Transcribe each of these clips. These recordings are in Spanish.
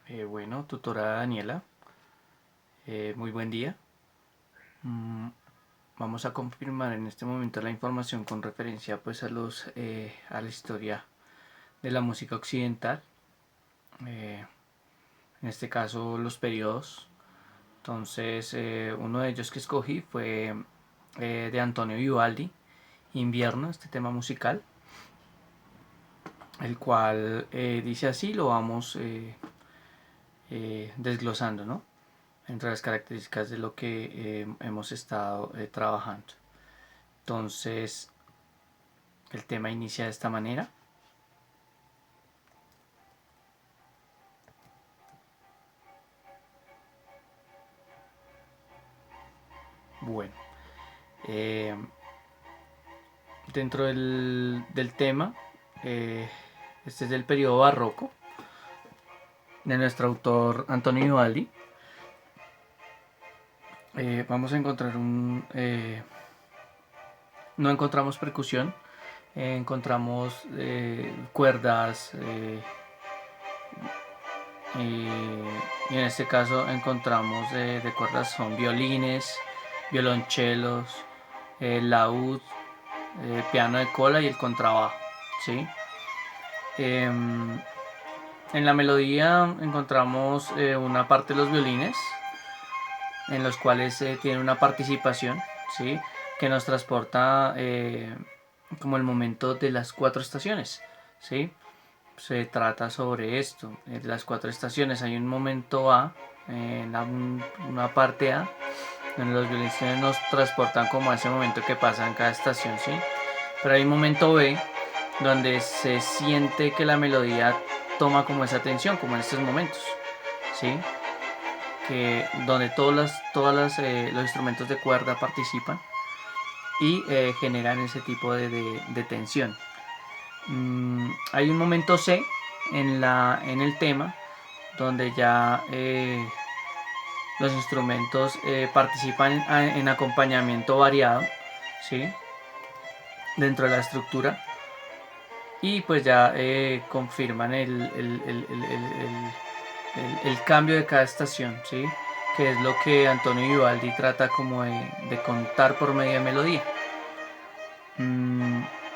Bueno, tutora Daniela, muy buen día. Mm, Vamos a confirmar en este momento la información con referencia pues a la historia de la música occidental, eh, en este caso los periodos. Entonces, uno de ellos que escogí fue de Antonio Vivaldi, Invierno, este tema musical, el cual dice así, lo vamos desglosando, ¿no? Entre las características de lo que hemos estado trabajando. Entonces, el tema inicia de esta manera. Bueno, eh, dentro del tema, eh, este es del periodo barroco de nuestro autor Antonio Vivaldi. Vamos a encontrar no encontramos percusión, encontramos cuerdas, y en este caso encontramos de cuerdas son violines, violonchelos, laúd, piano de cola y el contrabajo, ¿sí? En la melodía encontramos una parte de los violines, en los cuales tiene una participación, ¿sí? Que nos transporta como el momento de las cuatro estaciones, ¿sí? Se trata sobre esto, las cuatro estaciones. Hay un momento A, una parte A, donde los violines nos transportan como a ese momento que pasa en cada estación, ¿sí? Pero hay un momento B, donde se siente que la melodía toma como esa tensión, como en estos momentos, ¿sí? Donde los instrumentos de cuerda participan y generan ese tipo de tensión. Hay un momento C en el tema donde ya los instrumentos participan en acompañamiento variado, ¿sí? Dentro de la estructura y pues ya confirman el cambio de cada estación, ¿sí? Que es lo que Antonio Vivaldi trata como de contar por medio de melodía.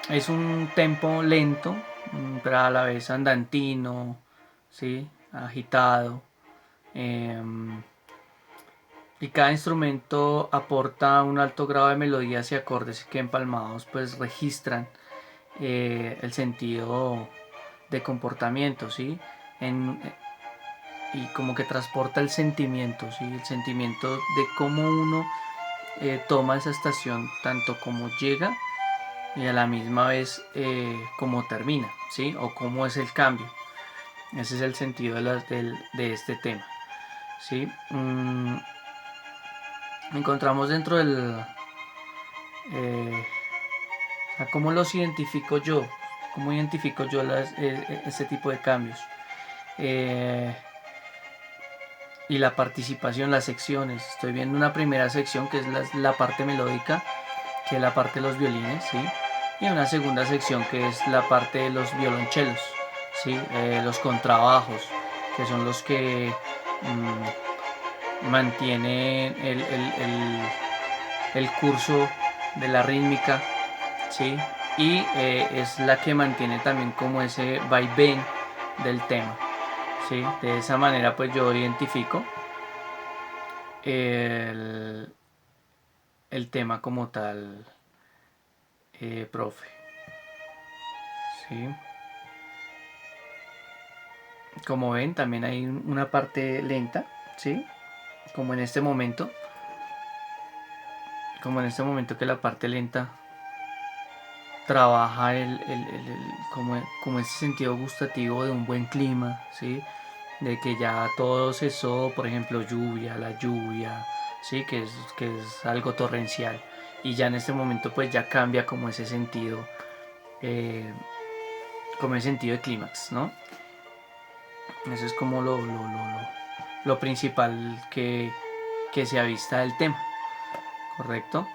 Es un tempo lento, pero a la vez andantino, ¿sí? Agitado. Y cada instrumento aporta un alto grado de melodías y acordes que empalmados pues registran el sentido de comportamiento, ¿sí? En, y como que transporta el sentimiento, ¿sí? El sentimiento de cómo uno toma esa estación, tanto como llega y a la misma vez como termina, ¿sí? O cómo es el cambio. Ese es el sentido de este tema, ¿sí? Encontramos dentro del... ¿Cómo los identifico yo? ¿Cómo identifico yo este tipo de cambios? Y la participación, las secciones. Estoy viendo una primera sección que es la parte melódica, que es la parte de los violines, ¿sí? Y una segunda sección que es la parte de los violonchelos, ¿sí? Los contrabajos, que son los que mantienen el curso de la rítmica, ¿sí? Y es la que mantiene también como ese vaivén del tema, ¿sí? De esa manera pues yo identifico el, el tema como tal, profe, ¿sí? Como ven también hay una parte lenta, ¿sí? Como en este momento, que la parte lenta trabaja como ese sentido gustativo de un buen clima, ¿sí? De que ya todo cesó, por ejemplo, la lluvia, ¿sí? Que es algo torrencial. Y ya en este momento pues ya cambia eh, como ese sentido de clímax, ¿no? Eso es como lo principal que se avista del tema, ¿correcto?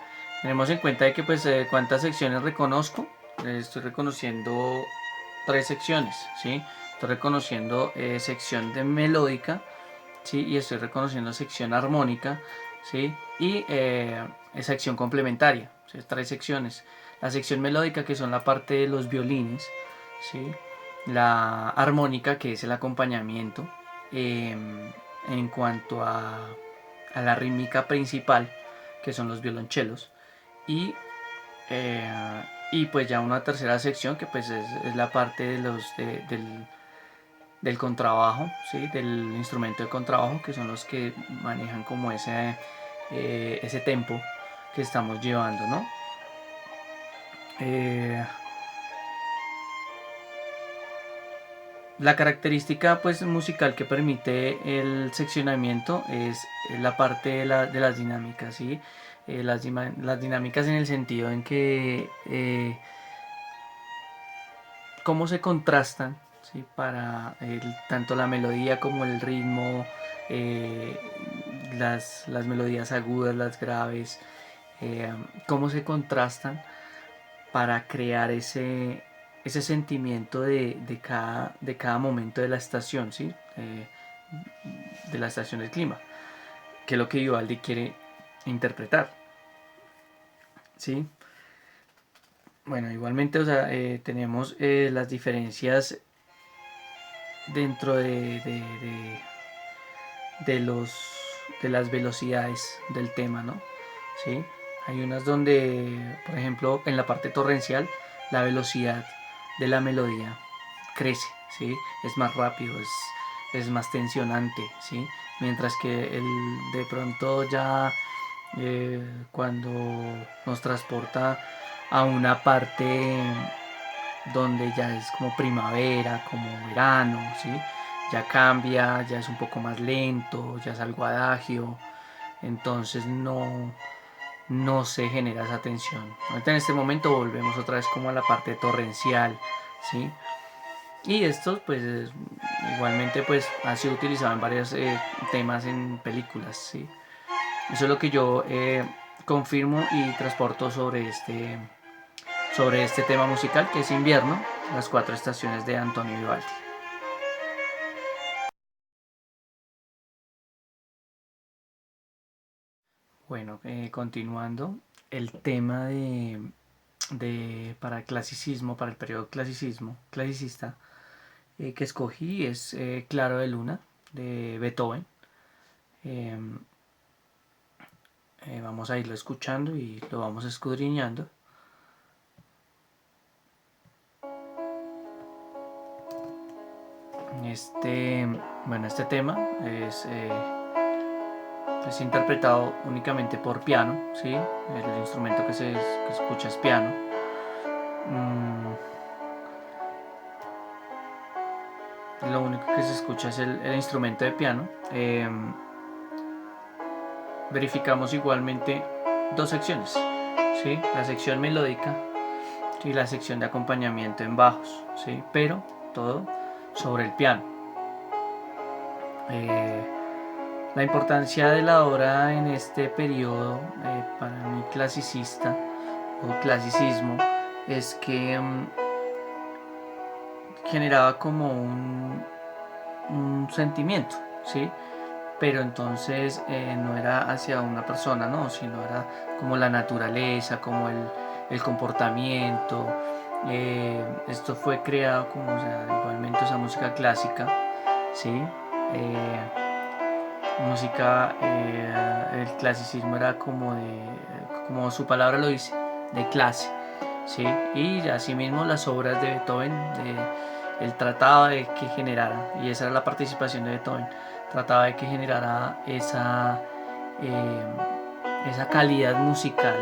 Tenemos en cuenta de que pues cuántas secciones reconozco. Estoy reconociendo tres secciones, ¿sí? estoy reconociendo sección de melódica, ¿sí? Y estoy reconociendo sección armónica, ¿sí? Y sección complementaria, ¿sí? 3 secciones. La sección melódica, que son la parte de los violines, ¿sí? La armónica, que es el acompañamiento en cuanto a la rítmica principal, que son los violonchelos, y pues ya una tercera sección que pues es la parte de del contrabajo, ¿sí? Del instrumento de contrabajo, que son los que manejan como ese tempo que estamos llevando, ¿no? La característica pues musical que permite el seccionamiento es la parte de las dinámicas, ¿sí? Las dinámicas en el sentido en que cómo se contrastan, ¿sí? Para tanto la melodía como el ritmo, las melodías agudas, las graves, cómo se contrastan para crear ese sentimiento de cada momento de la estación, ¿sí? De la estación del clima, que es lo que Vivaldi quiere interpretar, ¿sí? Bueno, igualmente, o sea, tenemos las diferencias dentro de las velocidades del tema, ¿no? ¿Sí? Hay unas donde, por ejemplo, en la parte torrencial, la velocidad de la melodía crece, ¿sí? Es más rápido, es más tensionante, ¿sí? Mientras que de pronto ya cuando nos transporta a una parte donde ya es como primavera, como verano, ¿sí? Ya cambia, ya es un poco más lento, ya es algo adagio, entonces no se genera esa tensión. Ahorita en este momento volvemos otra vez como a la parte torrencial, ¿sí? Y esto pues igualmente pues ha sido utilizado en varios temas en películas, ¿sí? Eso es lo que yo confirmo y transporto sobre este tema musical, que es Invierno, las 4 estaciones de Antonio Vivaldi. Bueno, continuando, el tema para el clasicismo, para el periodo clasicista, que escogí es Claro de Luna, de Beethoven. Eh, vamos a irlo escuchando y lo vamos escudriñando. Este tema es interpretado únicamente por piano, ¿sí? El instrumento que se escucha es piano. Lo único que se escucha es el instrumento de piano. Verificamos igualmente 2 secciones, ¿sí? La sección melódica y la sección de acompañamiento en bajos, ¿sí? Pero todo sobre el piano. La importancia de la obra en este periodo para mi clasicista o clasicismo es que generaba como un sentimiento, ¿sí? Pero entonces no era hacia una persona, ¿no? Sino era como la naturaleza, como el comportamiento. Esto fue creado como, o sea, igualmente esa música clásica, ¿sí? Música, el clasicismo era como su palabra lo dice, de clase, ¿sí? Y asimismo las obras de Beethoven, él trataba de que generara, y esa era la participación de Beethoven, trataba de que generara esa calidad musical,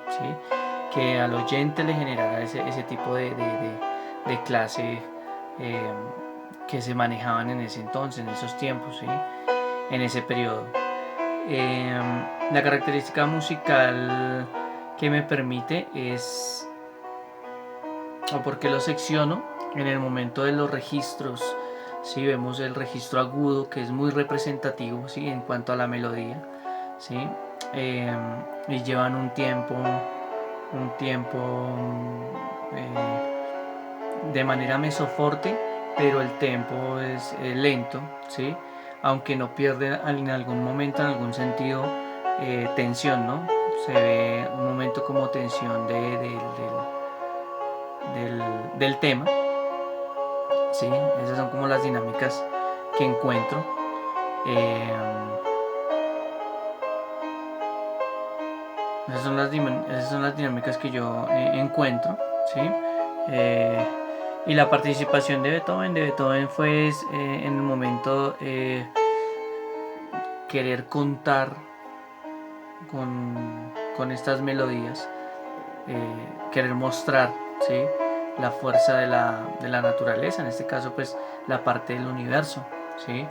¿sí? Que al oyente le generara ese tipo de clase eh, que se manejaban en ese entonces, en esos tiempos, ¿sí? En ese periodo. La característica musical que me permite es, o porque lo secciono, en el momento de los registros, ¿sí? Vemos el registro agudo, que es muy representativo, ¿sí? En cuanto a la melodía, ¿sí? Y llevan un tiempo de manera mesoforte pero el tempo es lento, ¿sí? Aunque no pierde en algún momento, en algún sentido, tensión, ¿no? Se ve un momento como tensión del tema, ¿sí? Esas son como las dinámicas que encuentro. Esas son las dinámicas que yo encuentro, ¿sí? Eh, y la participación de Beethoven fue en el momento querer contar con estas melodías, querer mostrar, ¿sí? La fuerza de la naturaleza, en este caso pues la parte del universo, ¿sí?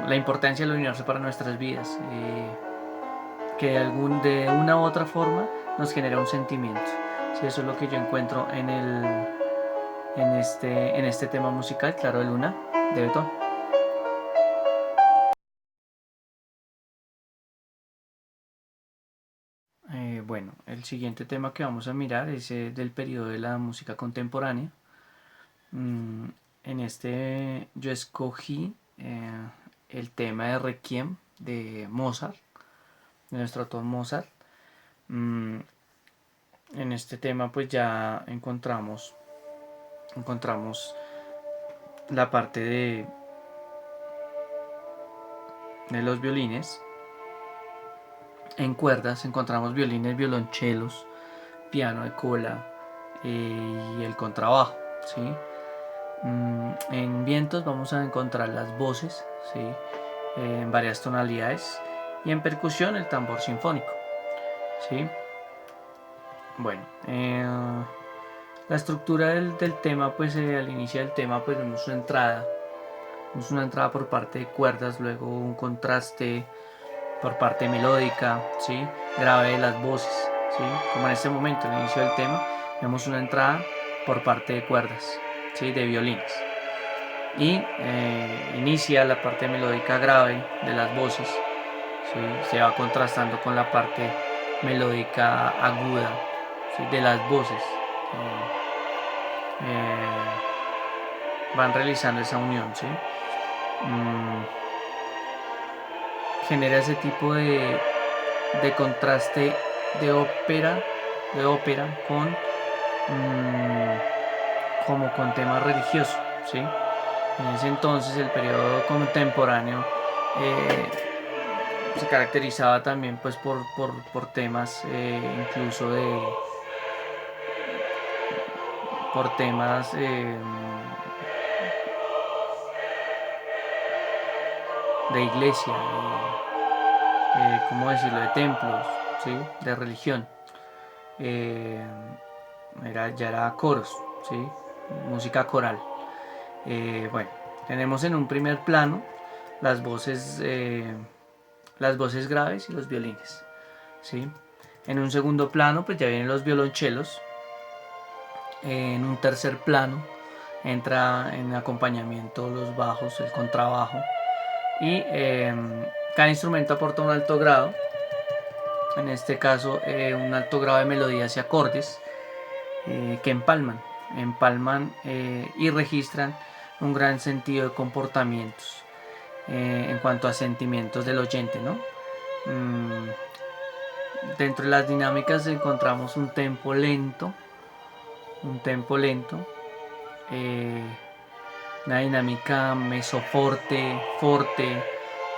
La importancia del universo para nuestras vidas, que de una u otra forma nos genera un sentimiento, ¿sí? Eso es lo que yo encuentro en este tema musical, Claro de Luna, de Beethoven. Bueno, el siguiente tema que vamos a mirar es del periodo de la música contemporánea. Mm, en este yo escogí el tema de Requiem de Mozart, de nuestro autor Mozart. Mm, en este tema pues ya encontramos la parte de los violines. En cuerdas encontramos violines, violonchelos, piano de cola y el contrabajo, ¿sí? En vientos vamos a encontrar las voces, ¿sí? En varias tonalidades, y en percusión el tambor sinfónico, ¿sí? Bueno, la estructura del tema, pues al inicio del tema pues vemos una entrada por parte de cuerdas, luego un contraste por parte melódica, ¿sí? Grave de las voces, ¿sí? Como en este momento, al inicio del tema, vemos una entrada por parte de cuerdas, ¿sí? De violines. Y inicia la parte melódica grave de las voces, ¿sí? Se va contrastando con la parte melódica aguda, ¿sí? De las voces. Van realizando esa unión, ¿sí? Mm, Genera ese tipo de contraste de ópera con como con temas religiosos, ¿sí? En ese entonces el periodo contemporáneo se caracterizaba también pues por temas incluso por temas de iglesia, ¿cómo decirlo? De templos, ¿sí? De religión. Eh, ya era coros, ¿sí? Música coral. Bueno, tenemos en un primer plano las las voces graves y los violines, ¿sí? En un segundo plano pues ya vienen los violonchelos. En un tercer plano entra en acompañamiento los bajos, el contrabajo, y cada instrumento aporta un alto grado, en este caso un alto grado de melodías y acordes que empalman y registran un gran sentido de comportamientos en cuanto a sentimientos del oyente, ¿no? Mm, Dentro de las dinámicas encontramos un tempo lento, eh, una dinámica mesoforte, forte,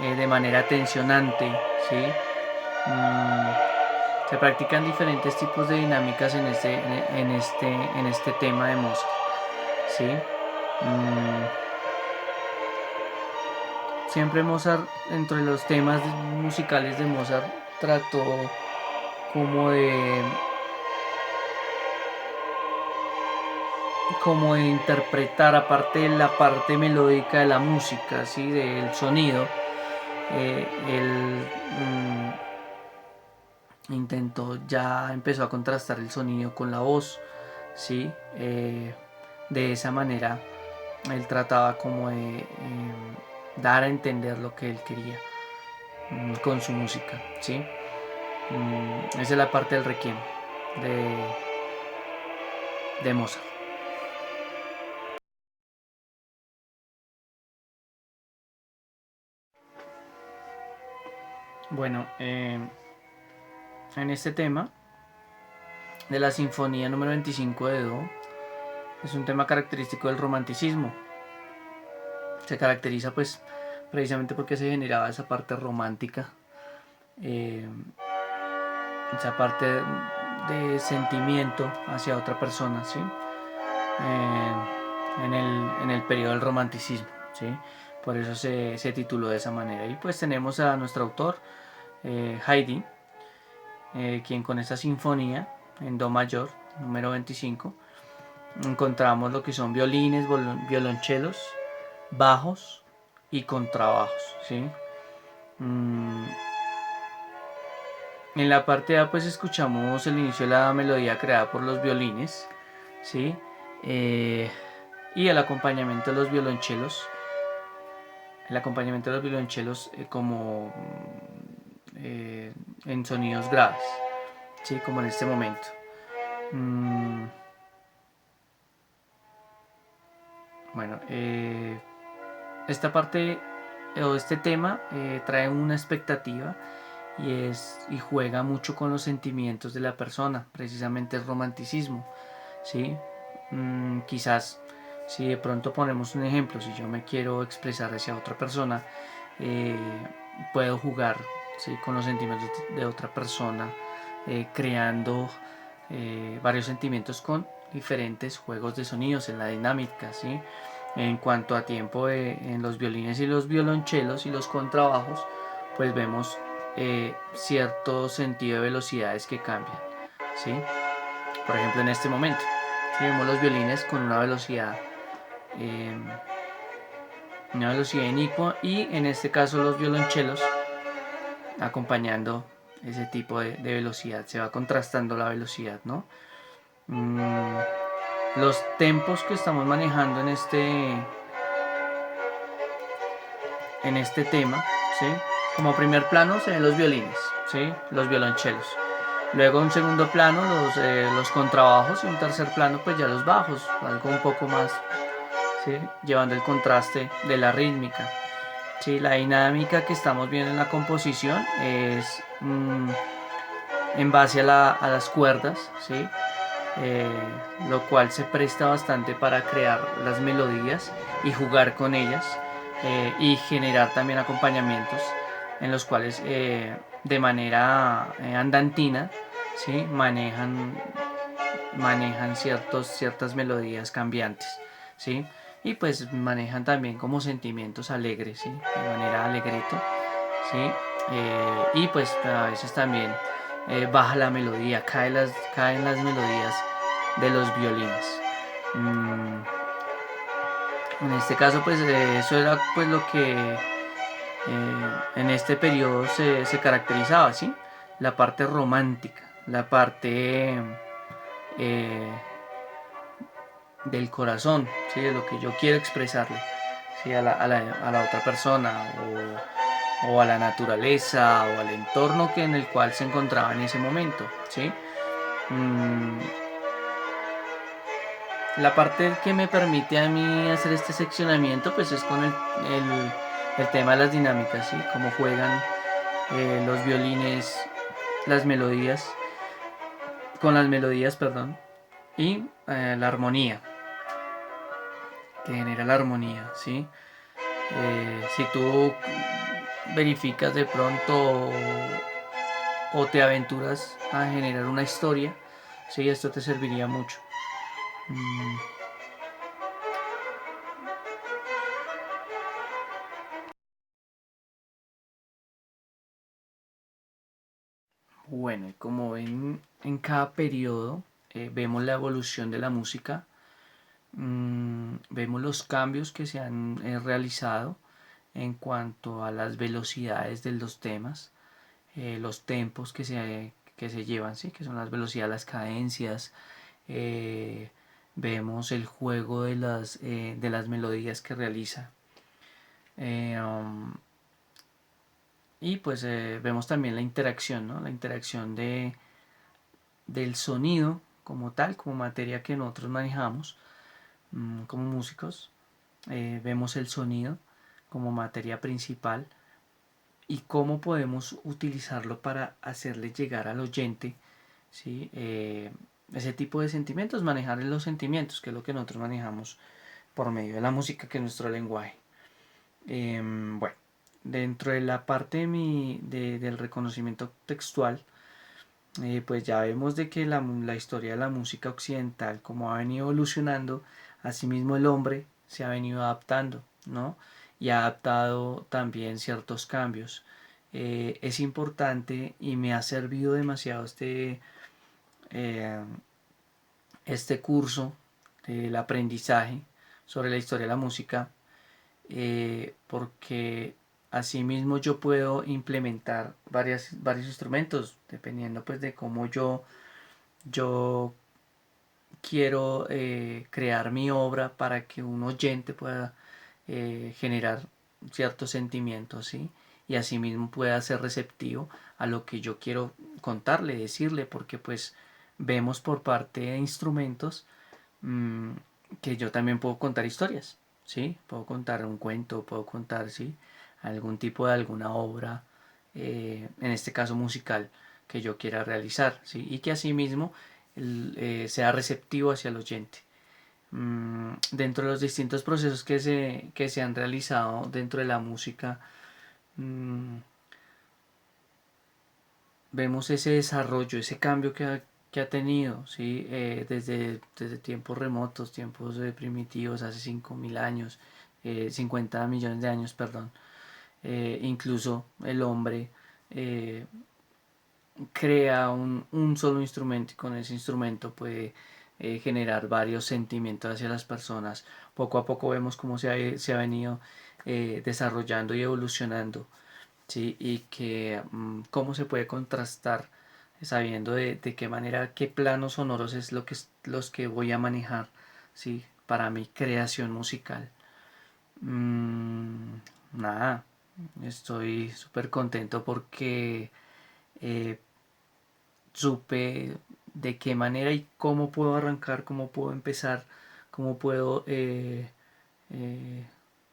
de manera tensionante, ¿sí? Mm, Se practican diferentes tipos de dinámicas en este tema de Mozart, ¿sí? Mm, Siempre Mozart, entre los temas musicales de Mozart, trató como de, como de interpretar, aparte de la parte melódica de la música, ¿sí? Del sonido, él empezó a contrastar el sonido con la voz, ¿sí? De esa manera él trataba como de dar a entender lo que él quería con su música, ¿sí? Esa es la parte del Requiem de, de Mozart. Bueno, en este tema de la Sinfonía número 25 de Do, es un tema característico del romanticismo. Se caracteriza pues precisamente porque se generaba esa parte romántica, eh, esa parte de sentimiento hacia otra persona, ¿sí? En el periodo del romanticismo, ¿sí? Por eso se tituló de esa manera. Y pues tenemos a nuestro autor, Haydn, quien con esta sinfonía en Do mayor, número 25, encontramos lo que son violines, violonchelos, bajos y contrabajos, ¿sí? Mm, en la parte A pues escuchamos el inicio de la melodía creada por los violines, ¿sí? Eh, y el acompañamiento de los violonchelos, como en sonidos graves, ¿sí? Como en este momento. Mm, bueno, esta parte o este tema trae una expectativa y juega mucho con los sentimientos de la persona, precisamente el romanticismo, ¿sí? Quizás si de pronto ponemos un ejemplo, si yo me quiero expresar hacia otra persona, eh, puedo jugar, ¿sí?, con los sentimientos de otra persona, creando varios sentimientos con diferentes juegos de sonidos en la dinámica, ¿sí? En cuanto a tiempo, en los violines y los violonchelos y los contrabajos, pues vemos cierto sentido de velocidades que cambian, ¿sí? Por ejemplo, en este momento, ¿sí?, vemos los violines con eh, una velocidad inicua, y en este caso los violonchelos acompañando ese tipo de velocidad. Se va contrastando la velocidad, ¿no? Mm, los tempos que estamos manejando en este tema, ¿sí? Como primer plano se ven los violines, ¿sí?, los violonchelos. Luego en segundo plano los contrabajos, y en tercer plano pues ya los bajos, algo un poco más, ¿sí?, llevando el contraste de la rítmica. Sí, la dinámica que estamos viendo en la composición es en base a las cuerdas, ¿sí? Eh, lo cual se presta bastante para crear las melodías y jugar con ellas, y generar también acompañamientos en los cuales de manera andantina, ¿sí?, manejan ciertas melodías cambiantes, ¿sí? Y pues manejan también como sentimientos alegres, ¿sí?, de manera alegreto, ¿sí? Y pues a veces también baja la melodía, caen las melodías de los violines. En este caso pues eso era pues lo que en este periodo se caracterizaba, ¿sí? La parte romántica, la parte eh, del corazón, ¿sí?, de lo que yo quiero expresarle, ¿sí?, a la otra persona, o a la naturaleza o al entorno en el cual se encontraba en ese momento, ¿sí? Mm, la parte que me permite a mí hacer este seccionamiento pues es con el tema de las dinámicas, ¿sí? Cómo juegan los violines, las melodías, con las melodías, perdón, y la armonía, que genera la armonía, ¿sí? Si tú verificas de pronto o te aventuras a generar una historia, sí, esto te serviría mucho. Mm, Bueno, y como ven, en cada periodo vemos la evolución de la música, vemos los cambios que se han realizado en cuanto a las velocidades de los temas, los tempos que se llevan, ¿sí?, que son las velocidades, las cadencias. eh, Vemos el juego de las melodías que realiza. Eh, um, y pues vemos también la interacción, ¿no? La interacción del sonido como tal, como materia que nosotros manejamos como músicos. Vemos el sonido como materia principal y cómo podemos utilizarlo para hacerle llegar al oyente, ¿sí? Ese tipo de sentimientos, manejar los sentimientos, que es lo que nosotros manejamos por medio de la música, que es nuestro lenguaje. Bueno, dentro de la parte del reconocimiento textual, pues ya vemos de que la historia de la música occidental, como ha venido evolucionando, asimismo el hombre se ha venido adaptando, ¿no? Y ha adaptado también ciertos cambios. Es importante y me ha servido demasiado eh, este curso del aprendizaje sobre la historia de la música, porque asimismo yo puedo implementar varios instrumentos dependiendo pues de cómo yo quiero crear mi obra para que un oyente pueda generar ciertos sentimientos, ¿sí? Y asimismo pueda ser receptivo a lo que yo quiero contarle, decirle, porque pues vemos por parte de instrumentos mmm, que yo también puedo contar historias, ¿sí? Puedo contar un cuento, puedo contar, ¿sí? Algún tipo de alguna obra, en este caso musical, que yo quiera realizar, ¿sí? Y que asimismo sea receptivo hacia el oyente. Dentro de los distintos procesos que se han realizado dentro de la música, mmm, vemos ese desarrollo, ese cambio que ha tenido, ¿sí? Desde tiempos remotos, tiempos primitivos, hace 5.000 años, 50 millones de años, perdón. Incluso el hombre eh, crea un solo instrumento y con ese instrumento puede generar varios sentimientos hacia las personas. Poco a poco vemos cómo se ha venido desarrollando y evolucionando, ¿sí? Y que cómo se puede contrastar sabiendo de qué manera, qué planos sonoros es los que voy a manejar, ¿sí? Para mi creación musical. Mm, nada, estoy súper contento porque eh, supe de qué manera y cómo puedo arrancar, cómo puedo empezar, cómo puedo eh,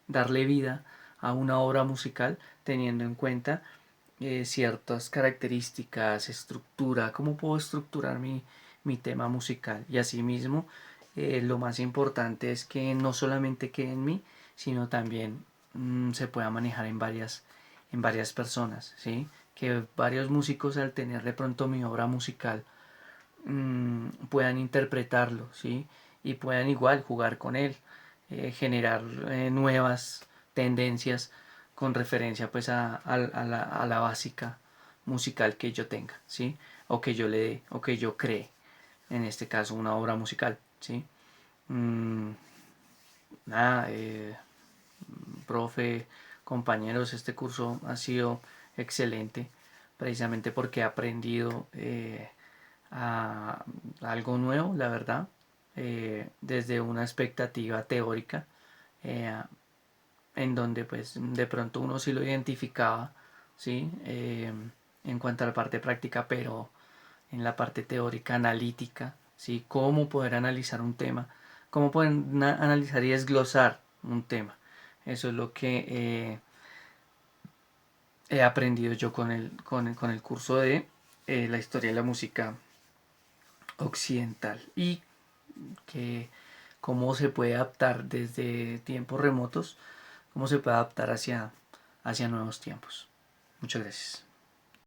darle vida a una obra musical teniendo en cuenta ciertas características, estructura, cómo puedo estructurar mi tema musical. Y asimismo, lo más importante es que no solamente quede en mí, sino también se pueda manejar en varias personas, ¿sí? Que varios músicos al tener de pronto mi obra musical puedan interpretarlo, ¿sí? Y puedan igual jugar con él, generar nuevas tendencias con referencia pues a la básica musical que yo tenga, ¿sí? O que yo le dé, o que yo cree, en este caso una obra musical, ¿sí? Mm, nada, profe, compañeros, este curso ha sido excelente, precisamente porque he aprendido a algo nuevo, la verdad, desde una expectativa teórica, eh, en donde pues de pronto uno sí lo identificaba, ¿sí? En cuanto a la parte práctica, pero en la parte teórica, analítica, ¿sí? Cómo poder analizar un tema, cómo poder analizar y desglosar un tema. Eso es lo que he aprendido yo con el curso de la historia de la música occidental y que cómo se puede adaptar desde tiempos remotos, cómo se puede adaptar hacia nuevos tiempos. Muchas gracias.